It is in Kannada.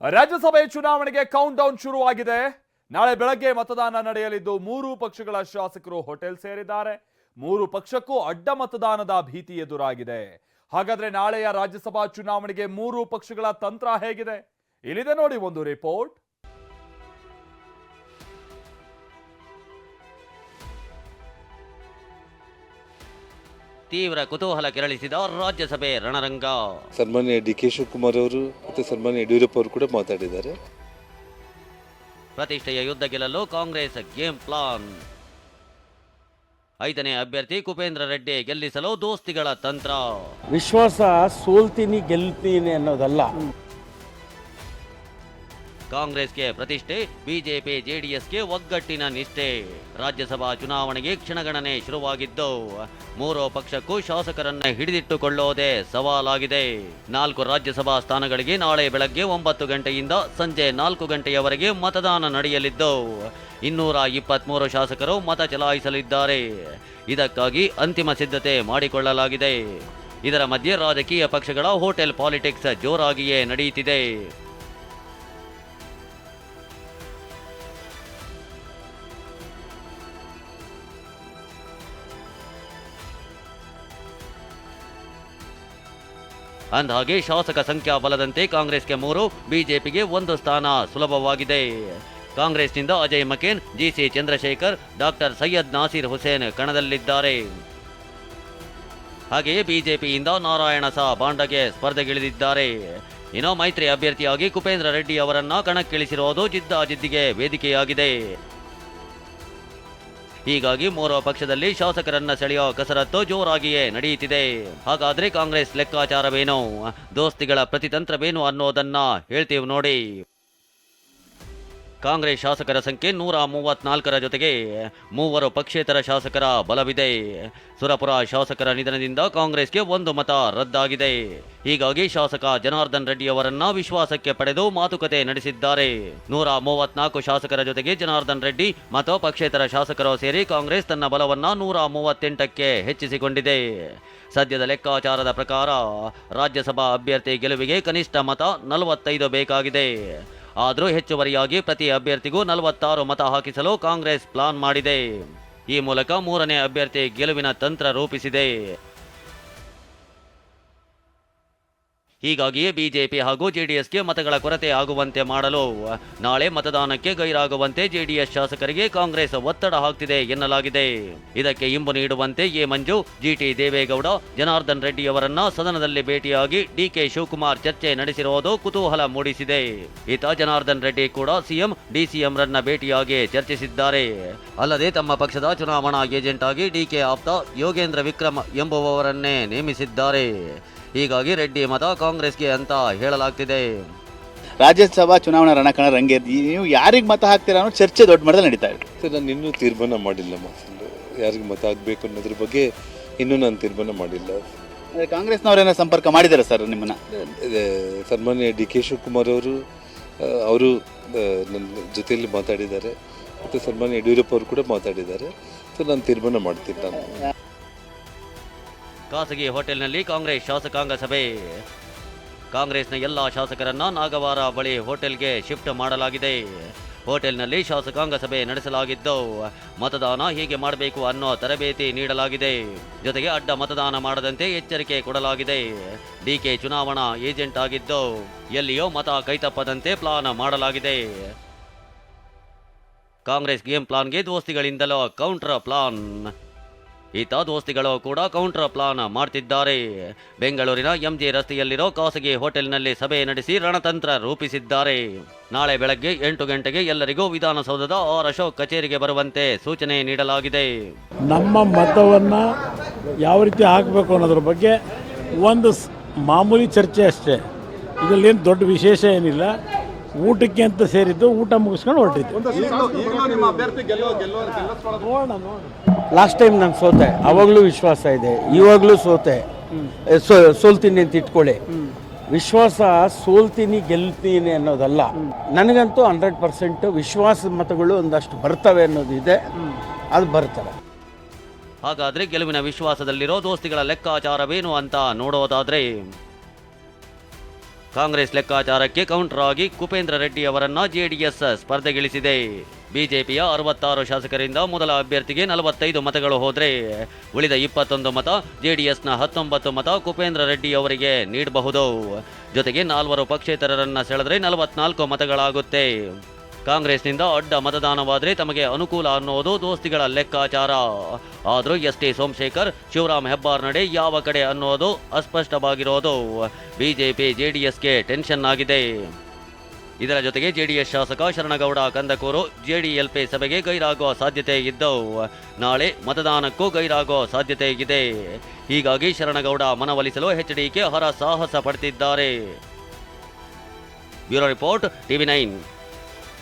ರಾಜ್ಯಸಭೆ ಚುನಾವಣೆಗೆ ಕೌಂಟ್ ಡೌನ್ ಶುರುವಾಗಿದೆ. ನಾಳೆ ಬೆಳಗ್ಗೆ ಮತದಾನ ನಡೆಯಲಿದ್ದು ಮೂರು ಪಕ್ಷಗಳ ಶಾಸಕರು ಹೋಟೆಲ್ ಸೇರಿದ್ದಾರೆ. ಮೂರು ಪಕ್ಷಕ್ಕೂ ಅಡ್ಡ ಮತದಾನದ ಭೀತಿ ಎದುರಾಗಿದೆ. ಹಾಗಾದ್ರೆ ನಾಳೆಯ ರಾಜ್ಯಸಭಾ ಚುನಾವಣೆಗೆ ಮೂರು ಪಕ್ಷಗಳ ತಂತ್ರ ಹೇಗಿದೆ? ಇಲ್ಲಿದೆ ನೋಡಿ ಒಂದು ರಿಪೋರ್ಟ್. ತೀವ್ರ ಕುತೂಹಲ ಕೆರಳಿಸಿದ ರಾಜ್ಯಸಭೆ ರಣರಂಗ. ಸನ್ಮಾನ್ಯ ಡಿ.ಕೆ. ಶಿವಕುಮಾರ್ ಅವರು ಮತ್ತು ಸನ್ಮಾನ್ಯ ಯಡಿಯೂರಪ್ಪ ಅವರು ಕೂಡ ಮಾತಾಡಿದ್ದಾರೆ. ಪ್ರತಿಷ್ಠೆಯ ಯುದ್ಧ ಗೆಲ್ಲಲು ಕಾಂಗ್ರೆಸ್ ಗೇಮ್ ಪ್ಲಾನ್. 5ನೇ ಅಭ್ಯರ್ಥಿ ಕುಪೇಂದ್ರ ರೆಡ್ಡಿ ಗೆಲ್ಲಿಸಲು ದೋಸ್ತಿಗಳ ತಂತ್ರ. ವಿಶ್ವಾಸ ಸೋಲ್ತೀನಿ ಗೆಲ್ತೀನಿ ಅನ್ನೋದಲ್ಲ. ಕಾಂಗ್ರೆಸ್ಗೆ ಪ್ರತಿಷ್ಠೆ, ಬಿಜೆಪಿ ಜೆಡಿಎಸ್ಗೆ ಒಗ್ಗಟ್ಟಿನ ನಿಷ್ಠೆ. ರಾಜ್ಯಸಭಾ ಚುನಾವಣೆಗೆ ಕ್ಷಣಗಣನೆ ಶುರುವಾಗಿದ್ದು ಮೂರು ಪಕ್ಷಕ್ಕೂ ಶಾಸಕರನ್ನ ಹಿಡಿದಿಟ್ಟುಕೊಳ್ಳೋದೇ ಸವಾಲಾಗಿದೆ. 4 ರಾಜ್ಯಸಭಾ ಸ್ಥಾನಗಳಿಗೆ ನಾಳೆ ಬೆಳಗ್ಗೆ 9 ಗಂಟೆಯಿಂದ ಸಂಜೆ 4 ಗಂಟೆಯವರೆಗೆ ಮತದಾನ ನಡೆಯಲಿದ್ದು 223 ಶಾಸಕರು ಮತ ಚಲಾಯಿಸಲಿದ್ದಾರೆ. ಇದಕ್ಕಾಗಿ ಅಂತಿಮ ಸಿದ್ಧತೆ ಮಾಡಿಕೊಳ್ಳಲಾಗಿದೆ. ಇದರ ಮಧ್ಯೆ ರಾಜಕೀಯ ಪಕ್ಷಗಳ ಹೋಟೆಲ್ ಪಾಲಿಟಿಕ್ಸ್ ಜೋರಾಗಿಯೇ ನಡೆಯುತ್ತಿದೆ. ಅಂದಹಾಗೆ ಶಾಸಕ ಸಂಖ್ಯಾ ಬಲದಂತೆ ಕಾಂಗ್ರೆಸ್ಗೆ 3, ಬಿಜೆಪಿಗೆ 1 ಸ್ಥಾನ ಸುಲಭವಾಗಿದೆ. ಕಾಂಗ್ರೆಸ್ನಿಂದ ಅಜಯ್ ಮಕೇನ್, ಜಿಸಿ ಚಂದ್ರಶೇಖರ್, ಡಾಕ್ಟರ್ ಸೈಯದ್ ನಾಸೀರ್ ಹುಸೇನ್ ಕಣದಲ್ಲಿದ್ದಾರೆ. ಹಾಗೆಯೇ ಬಿಜೆಪಿಯಿಂದ ನಾರಾಯಣ ಸಾ ಬಾಂಡಗೆ ಸ್ಪರ್ಧೆಗಿಳಿದಿದ್ದಾರೆ. ಇನ್ನು ಮೈತ್ರಿ ಅಭ್ಯರ್ಥಿಯಾಗಿ ಕುಪೇಂದ್ರ ರೆಡ್ಡಿ ಅವರನ್ನ ಕಣಕ್ಕಿಳಿಸಿರುವುದು ಜಿದ್ದಾಜಿದ್ದಿಗೆ ವೇದಿಕೆಯಾಗಿದೆ. ಹೀಗಾಗಿ ಮೂರು ಪಕ್ಷದಲ್ಲಿ ಶಾಸಕರನ್ನ ಸೆಳೆಯೋ ಕಸರತ್ತು ಜೋರಾಗಿಯೇ ನಡೆಯುತ್ತಿದೆ. ಹಾಗಾದ್ರೆ ಕಾಂಗ್ರೆಸ್ ಲೆಕ್ಕಾಚಾರವೇನು, ದೋಸ್ತಿಗಳ ಪ್ರತಿತಂತ್ರವೇನು ಅನ್ನೋದನ್ನ ಹೇಳ್ತೀವಿ ನೋಡಿ. ಕಾಂಗ್ರೆಸ್ ಶಾಸಕರ ಸಂಖ್ಯೆ 134ರ ಜೊತೆಗೆ 3 ಪಕ್ಷೇತರ ಶಾಸಕರ ಬಲವಿದೆ. ಸುರಪುರ ಶಾಸಕರ ನಿಧನದಿಂದ ಕಾಂಗ್ರೆಸ್ಗೆ 1 ಮತ ರದ್ದಾಗಿದೆ. ಹೀಗಾಗಿ ಶಾಸಕ ಜನಾರ್ದನ್ ರೆಡ್ಡಿ ಅವರನ್ನ ವಿಶ್ವಾಸಕ್ಕೆ ಪಡೆದು ಮಾತುಕತೆ ನಡೆಸಿದ್ದಾರೆ. 134 ಶಾಸಕರ ಜೊತೆಗೆ ಜನಾರ್ದನ್ ರೆಡ್ಡಿ ಮತ್ತು ಪಕ್ಷೇತರ ಶಾಸಕರು ಸೇರಿ ಕಾಂಗ್ರೆಸ್ ತನ್ನ ಬಲವನ್ನ 138ಕ್ಕೆ ಹೆಚ್ಚಿಸಿಕೊಂಡಿದೆ. ಸದ್ಯದ ಲೆಕ್ಕಾಚಾರದ ಪ್ರಕಾರ ರಾಜ್ಯಸಭಾ ಅಭ್ಯರ್ಥಿ ಗೆಲುವಿಗೆ ಕನಿಷ್ಠ ಮತ 45 ಬೇಕಾಗಿದೆ. ಆದರೂ ಹೆಚ್ಚುವರಿಯಾಗಿ ಪ್ರತಿ ಅಭ್ಯರ್ಥಿಗೂ 46 ಮತ ಹಾಕಿಸಲು ಕಾಂಗ್ರೆಸ್ ಪ್ಲಾನ್ ಮಾಡಿದೆ. ಈ ಮೂಲಕ 3ನೇ ಅಭ್ಯರ್ಥಿ ಗೆಲುವಿನ ತಂತ್ರ ರೂಪಿಸಿದೆ. ಹೀಗಾಗಿಯೇ ಬಿಜೆಪಿ ಹಾಗೂ ಜೆಡಿಎಸ್ಗೆ ಮತಗಳ ಕೊರತೆ ಆಗುವಂತೆ ಮಾಡಲು ನಾಳೆ ಮತದಾನಕ್ಕೆ ಗೈರಾಗುವಂತೆ ಜೆಡಿಎಸ್ ಶಾಸಕರಿಗೆ ಕಾಂಗ್ರೆಸ್ ಒತ್ತಡ ಹಾಕ್ತಿದೆ ಎನ್ನಲಾಗಿದೆ. ಇದಕ್ಕೆ ಇಂಬು ನೀಡುವಂತೆ ಎ ಮಂಜು, ಜಿಟಿ ದೇವೇಗೌಡ, ಜನಾರ್ದನ್ ರೆಡ್ಡಿ ಅವರನ್ನ ಸದನದಲ್ಲಿ ಭೇಟಿಯಾಗಿ ಡಿಕೆ ಶಿವಕುಮಾರ್ ಚರ್ಚೆ ನಡೆಸಿರುವುದು ಕುತೂಹಲ ಮೂಡಿಸಿದೆ. ಈತ ಜನಾರ್ದನ್ ರೆಡ್ಡಿ ಕೂಡ ಸಿಎಂ, ಡಿಸಿಎಂ ರನ್ನ ಭೇಟಿಯಾಗಿ ಚರ್ಚಿಸಿದ್ದಾರೆ. ಅಲ್ಲದೆ ತಮ್ಮ ಪಕ್ಷದ ಚುನಾವಣಾ ಏಜೆಂಟ್ ಆಗಿ ಡಿಕೆ ಆಪ್ತ ಯೋಗೇಂದ್ರ ವಿಕ್ರಮ್ ಎಂಬುವವರನ್ನೇ ನೇಮಿಸಿದ್ದಾರೆ. ಹೀಗಾಗಿ ರೆಡ್ಡಿ ಮತ ಕಾಂಗ್ರೆಸ್ಗೆ ಅಂತ ಹೇಳಲಾಗ್ತಿದೆ. ರಾಜ್ಯಸಭಾ ಚುನಾವಣಾ ರಣಕಣ ರಂಗೇರಿ, ನೀವು ಯಾರಿಗೆ ಮತ ಹಾಕ್ತೀರಾ ಅನ್ನೋ ಚರ್ಚೆ ದೊಡ್ಡ ಮಟ್ಟದಲ್ಲಿ ನಡೀತಾ ಇದೆ. ನಾನು ಇನ್ನೂ ತೀರ್ಮಾನ ಮಾಡಿಲ್ಲ. ಯಾರಿಗೆ ಮತ ಆಗಬೇಕು ಅನ್ನೋದ್ರ ಬಗ್ಗೆ ಇನ್ನೂ ನಾನು ತೀರ್ಮಾನ ಮಾಡಿಲ್ಲ. ಕಾಂಗ್ರೆಸ್ನವರೇನೋ ಸಂಪರ್ಕ ಮಾಡಿದ್ದಾರೆ ಸರ್ ನಿಮ್ಮನ್ನ? ಸನ್ಮಾನ್ಯ ಡಿ.ಕೆ. ಶಿವಕುಮಾರ್ ಅವರು ನನ್ನ ಜೊತೆಯಲ್ಲಿ ಮಾತಾಡಿದ್ದಾರೆ ಮತ್ತು ಸನ್ಮಾನ್ಯ ಯಡಿಯೂರಪ್ಪ ಅವರು ಕೂಡ ಮಾತಾಡಿದ್ದಾರೆ. ಸೊ ನಾನು ತೀರ್ಮಾನ ಮಾಡ್ತೀನಿ. ನಾನು ಖಾಸಗಿ ಹೋಟೆಲ್ನಲ್ಲಿ ಕಾಂಗ್ರೆಸ್ ಶಾಸಕಾಂಗ ಸಭೆ. ಕಾಂಗ್ರೆಸ್ನ ಎಲ್ಲ ಶಾಸಕರನ್ನ ನಾಗವಾರ ಬಳಿ ಹೋಟೆಲ್ಗೆ ಶಿಫ್ಟ್ ಮಾಡಲಾಗಿದೆ. ಹೋಟೆಲ್ನಲ್ಲಿ ಶಾಸಕಾಂಗ ಸಭೆ ನಡೆಸಲಾಗಿದ್ದು ಮತದಾನ ಹೇಗೆ ಮಾಡಬೇಕು ಅನ್ನೋ ತರಬೇತಿ ನೀಡಲಾಗಿದೆ. ಜೊತೆಗೆ ಅಡ್ಡ ಮತದಾನ ಮಾಡದಂತೆ ಎಚ್ಚರಿಕೆ ಕೊಡಲಾಗಿದೆ. ಡಿಕೆ ಚುನಾವಣಾ ಏಜೆಂಟ್ ಆಗಿದ್ದು ಎಲ್ಲಿಯೋ ಮತ ಕೈತಪ್ಪದಂತೆ ಪ್ಲಾನ್ ಮಾಡಲಾಗಿದೆ. ಕಾಂಗ್ರೆಸ್ ಗೇಮ್ ಪ್ಲಾನ್ಗೆ ದೋಸ್ತಿಗಳಿಂದಲೋ ಕೌಂಟರ್ ಪ್ಲಾನ್. ಈತ ದೋಸ್ತಿಗಳು ಕೂಡ ಕೌಂಟರ್ ಪ್ಲಾನ್ ಮಾಡ್ತಿದ್ದಾರೆ. ಬೆಂಗಳೂರಿನ ಎಂಜಿ ರಸ್ತೆಯಲ್ಲಿರೋ ಖಾಸಗಿ ಹೋಟೆಲ್ನಲ್ಲಿ ಸಭೆ ನಡೆಸಿ ರಣತಂತ್ರ ರೂಪಿಸಿದ್ದಾರೆ. ನಾಳೆ ಬೆಳಗ್ಗೆ 8 ಗಂಟೆಗೆ ಎಲ್ಲರಿಗೂ ವಿಧಾನಸೌಧದ ಆರ್ ಅಶೋಕ್ ಕಚೇರಿಗೆ ಬರುವಂತೆ ಸೂಚನೆ ನೀಡಲಾಗಿದೆ. ನಮ್ಮ ಮತವನ್ನು ಯಾವ ರೀತಿ ಹಾಕಬೇಕು ಅನ್ನೋದ್ರ ಬಗ್ಗೆ ಒಂದು ಮಾಮೂಲಿ ಚರ್ಚೆ ಅಷ್ಟೇ. ಇದರಲ್ಲೇನು ದೊಡ್ಡ ವಿಶೇಷ ಏನಿಲ್ಲ. ಊಟಕ್ಕೆ ಅಂತ ಸೇರಿದ್ದು, ಊಟ ಮುಗಿಸ್ಕೊಂಡು ಹೊರಟಿದ್ದು. ಲಾಸ್ಟ್ ಟೈಮ್ ನಾನು ಸೋತೆ, ಅವಾಗಲೂ ವಿಶ್ವಾಸ ಇದೆ, ಇವಾಗಲೂ ಸೋತೆ. ಸೋಲ್ತೀನಿ ಅಂತ ಇಟ್ಕೊಳ್ಳಿ. ವಿಶ್ವಾಸ ಸೋಲ್ತೀನಿ ಗೆಲ್ತೀನಿ ಅನ್ನೋದಲ್ಲ. ನನಗಂತೂ 100% ವಿಶ್ವಾಸದ ಮತಗಳು ಒಂದಷ್ಟು ಬರ್ತವೆ ಅನ್ನೋದಿದೆ. ಅದು ಬರ್ತಾರೆ. ಹಾಗಾದ್ರೆ ಗೆಲುವಿನ ವಿಶ್ವಾಸದಲ್ಲಿರೋ ದೋಸ್ತಿಗಳ ಲೆಕ್ಕಾಚಾರವೇನು ಅಂತ ನೋಡೋದಾದ್ರೆ ಕಾಂಗ್ರೆಸ್ ಲೆಕ್ಕಾಚಾರಕ್ಕೆ ಕೌಂಟರ್ ಆಗಿ ಕುಪೇಂದ್ರ ರೆಡ್ಡಿ ಅವರನ್ನ ಜೆಡಿಎಸ್ ಸ್ಪರ್ಧೆಗಿಳಿಸಿದೆ. ಬಿಜೆಪಿಯ 66 ಶಾಸಕರಿಂದ ಮೊದಲ ಅಭ್ಯರ್ಥಿಗೆ 45 ಮತಗಳು ಹೋದರೆ ಉಳಿದ 21 ಮತ ಜೆಡಿಎಸ್ನ 19 ಮತ ಕುಪೇಂದ್ರ ರೆಡ್ಡಿ ಅವರಿಗೆ ನೀಡಬಹುದು. ಜೊತೆಗೆ 4 ಪಕ್ಷೇತರರನ್ನ ಸೆಳೆದ್ರೆ 44 ಮತಗಳಾಗುತ್ತೆ. ಕಾಂಗ್ರೆಸ್ನಿಂದ ಅಡ್ಡ ಮತದಾನವಾದರೆ ತಮಗೆ ಅನುಕೂಲ ಅನ್ನೋದು ದೋಸ್ತಿಗಳ ಲೆಕ್ಕಾಚಾರ. ಆದರೂ ಎಸ್.ಟಿ. ಸೋಮಶೇಖರ್, ಶಿವರಾಮ್ ಹೆಬ್ಬಾರ್ ನಡೆ ಯಾವ ಕಡೆ ಅನ್ನೋದು ಅಸ್ಪಷ್ಟವಾಗಿರೋದು ಬಿಜೆಪಿ ಜೆಡಿಎಸ್ಗೆ ಟೆನ್ಷನ್ ಆಗಿದೆ. ಇದರ ಜೊತೆಗೆ ಜೆಡಿಎಸ್ ಶಾಸಕ ಶರಣಗೌಡ ಕಂದಕೂರು ಜೆಡಿಎಲ್ಪಿ ಸಭೆಗೆ ಗೈರಾಗುವ ಸಾಧ್ಯತೆ ಇದ್ದು ನಾಳೆ ಮತದಾನಕ್ಕೂ ಗೈರಾಗುವ ಸಾಧ್ಯತೆ ಇದೆ. ಹೀಗಾಗಿ ಶರಣಗೌಡ ಮನವೊಲಿಸಲು ಎಚ್ಡಿಕೆ ಹರ ಸಾಹಸ ಪಡ್ತಿದ್ದಾರೆ. Bureau report, TV9.